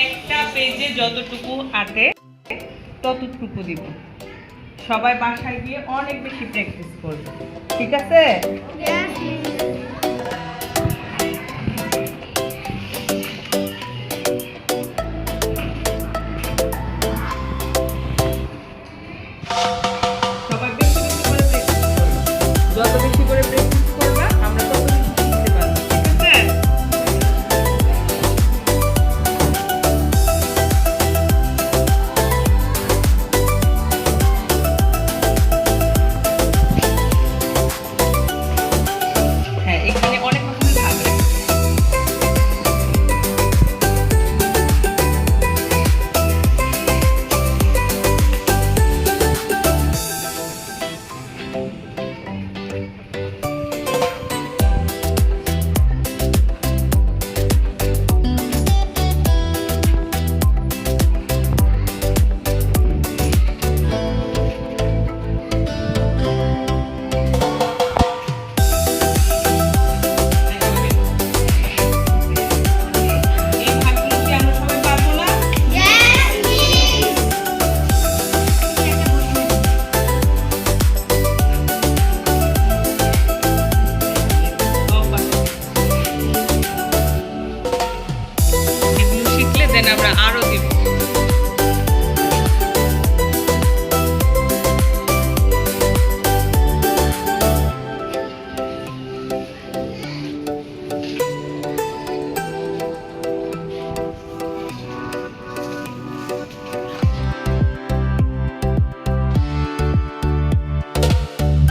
একটা পেজে যতটুকু আটে ততটুকু দিব। সবাই বাসায় গিয়ে অনেক বেশি প্র্যাকটিস করবে, ঠিক আছে? সবাই বেশি বেশি করে প্র্যাকটিস করবে। যত বেশি করে প্র্যাকটিস করবে আমরা তত বেশি শিখতে পারবো, ঠিক আছে? হ্যাঁ, এখানে অনেক রকমের ভাগ রয়েছে।